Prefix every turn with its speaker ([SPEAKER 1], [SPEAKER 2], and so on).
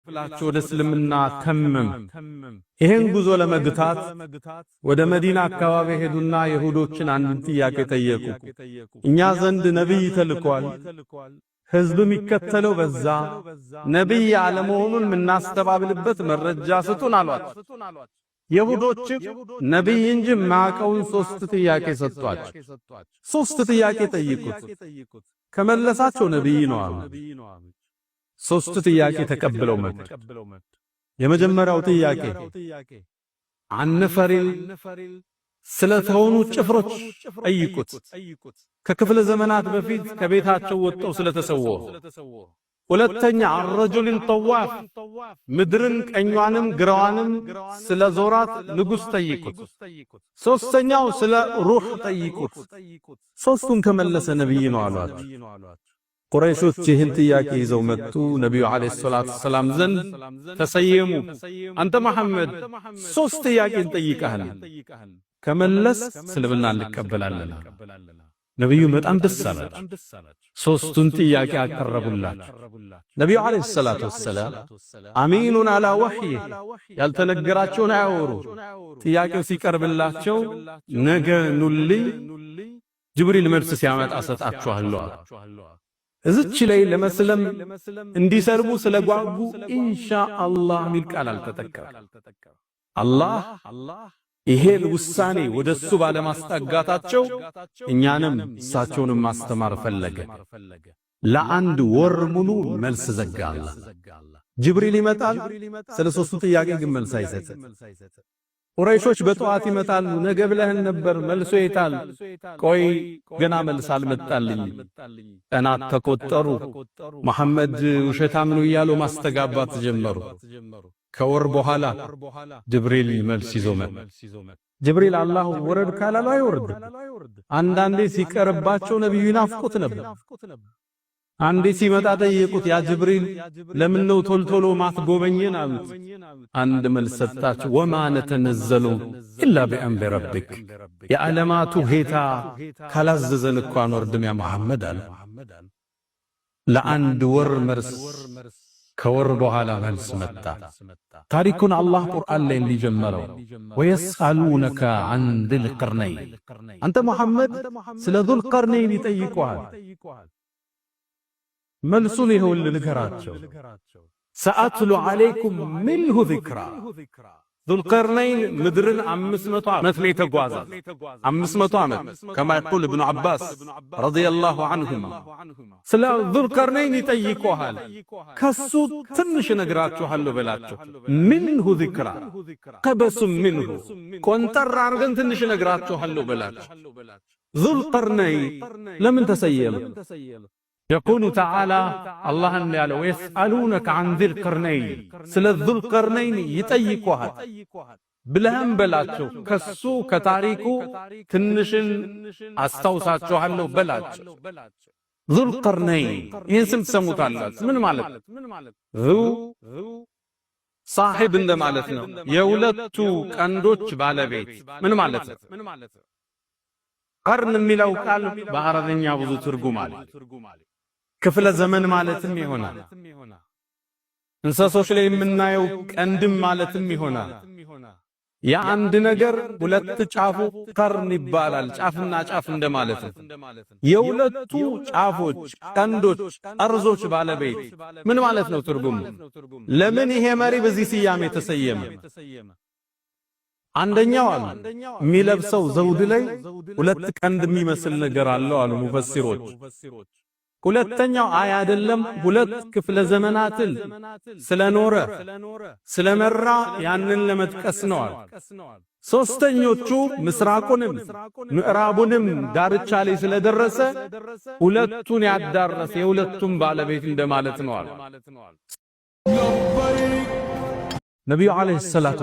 [SPEAKER 1] ፍላቸው ወደ እስልምና ተመም። ይሄን ጉዞ ለመግታት ወደ መዲና አካባቢ ሄዱና ይሁዶችን አንድ ጥያቄ ጠየቁ። እኛ ዘንድ ነብይ ተልኳል፣ ህዝብ የሚከተለው በዛ፣ ነብይ አለመሆኑን ምናስተባብልበት መረጃ ስጡን አሏቸው። ይሁዶች ነብይ እንጂ ማቀውን ሶስት ጥያቄ ሰጧቸው። ሶስት ጥያቄ ጠይቁት፣ ከመለሳቸው ነብይ ነው አሉ። ሶስት ጥያቄ ተቀብለው መጡ። የመጀመሪያው ጥያቄ አንፈሪል ስለተሆኑ ጭፍሮች ጠይቁት፣ ከክፍለ ዘመናት በፊት ከቤታቸው ወጥተው ስለተሰወሩ። ሁለተኛ አረጁልን ጠዋፍ ምድርን ቀኟንም ግራዋንም ስለ ዞራት ንጉሥ ጠይቁት። ሶስተኛው ስለ ሩህ ጠይቁት። ሶስቱን ከመለሰ ነብይ ነው አሏቸው። ቁረይሾች ይህን ጥያቄ ይዘው መጡ። ነብዩ አለይሂ ሰላቱ ሰላም ዘንድ ተሰየሙ። አንተ መሐመድ ሶስት ጥያቄ እንጠይቀሃል፣ ከመለስ እስልምና እንቀበላለን። ነብዩ በጣም ደስ አላቸው። ሶስቱን ጥያቄ አቀረቡላቸው። ነብዩ አለይሂ ሰላቱ ሰላም አሚኑን አላ ወህይ ያልተነገራቸውን አያወሩ። ጥያቄው ሲቀርብላቸው ነገ ኑልኝ ጅብሪል መልስ ሲያመጣ ሰጣችኋለሁ። እዚች ላይ ለመስለም እንዲሰርቡ ስለጓጉ ኢንሻአላህ ሚል ቃል አልተጠቀመም። አላህ ይሄን ውሳኔ ወደሱ ባለማስጠጋታቸው እኛንም እሳቸውንም ማስተማር ፈለገ። ለአንድ ወር ሙሉ መልስ ዘጋ። ጅብሪል ይመጣል፣ ስለ ሶስቱ ጥያቄ ግን መልስ አይሰጥም። ቁረይሾች በጠዋት ይመጣሉ። ነገ ብለህን ነበር መልሶ ይታል። ቆይ ገና መልስ አልመጣልኝ። ቀናት ተቆጠሩ። መሐመድ ውሸታም ነው እያሉ ማስተጋባት ጀመሩ። ከወር በኋላ ጅብሪል መልስ ይዞ መጣ። ጅብሪል አላህ ወረድ ካላሉ አይወርድ። አንዳንዴ ሲቀርባቸው ነብዩ ይናፍቁት ነበር። አንዴ ሲመጣ ጠየቁት፣ ያ ጅብሪል ለምን ነው ቶልቶሎ ማትጎበኘን አሉት። አንድ መልስ ሰጣቸው፣ ወማ ነተነዘሉ ኢላ ቢአምሪ ረቢክ፣ የዓለማቱ ጌታ ካላዘዘን እኮ አንወርድም ያ መሐመድ አለ። ለአንድ ወር መርስ ከወር በኋላ መልስ መጣ። ታሪኩን አላህ ቁርአን ላይ እንዲጀመረው ወየስአሉነከ አን ዚል ቀርነይን፣ አንተ መሐመድ ስለ ዙል ቀርነይን ይጠይቁሃል። መልሱን ይሁን ልንገራቸው። ሰአትሉ ዐለይኩም ሚንሁ ዚክራ። ዙልቀርነይን ምድርን 500 ዓመት ነው የተጓዛት። 500 ዓመት ከማ ይቁል ኢብኑ አባስ ረዲየላሁ ዐንሁማ። ስለ ዙልቀርነይን ይጠይቁሃል፣ ከሱ ትንሽ እነግራችኋለሁ በላቸው። ሚንሁ ዚክራ ቀበሱም ሚንሁ፣ ቆንጠር አድርገን ትንሽ እነግራችኋለሁ በላቸው። ዙልቀርነይን ለምን ተሰየመ? يقول تعالى الله قال ويسألونك عن ذي القرنين ስለ ذو القرنين ይጠይቁሃል ብለህም በላቸው ከሱ ከታሪኩ ትንሽን አስታውሳችኋለሁ በላቸው። ذو القرنين ይህን ስም ትሰሙታላችሁ። ምን ማለት ذو صاحب እንደማለት ነው። የሁለቱ ቀንዶች ባለቤት ምን ማለት ነው? ቀርን የሚለው ቃል በአረብኛ ብዙ ትርጉም አለ። ክፍለ ዘመን ማለትም ይሆናል። እንስሶች ላይ የምናየው ቀንድም ማለትም ይሆናል። የአንድ ነገር ሁለት ጫፉ ቀርን ይባላል። ጫፍና ጫፍ እንደማለት ነው። የሁለቱ ጫፎች ቀንዶች ጠርዞች ባለቤት ምን ማለት ነው ትርጉሙ? ለምን ይሄ መሪ በዚህ ስያሜ ተሰየመ? አንደኛው አሉ የሚለብሰው ዘውድ ላይ ሁለት ቀንድ የሚመስል ነገር አለው አሉ ሙፈሲሮች። ሁለተኛው አይ አይደለም፣ ሁለት ክፍለ ዘመናትን ስለኖረ ስለመራ ያንን ለመጥቀስ ነው አሉ። ሶስተኞቹ ምስራቁንም ምዕራቡንም ዳርቻ ላይ ስለደረሰ ሁለቱን ያዳረሰ የሁለቱም ባለቤት እንደማለት ነው አሉ። ነብዩ አለይሂ ሰላቱ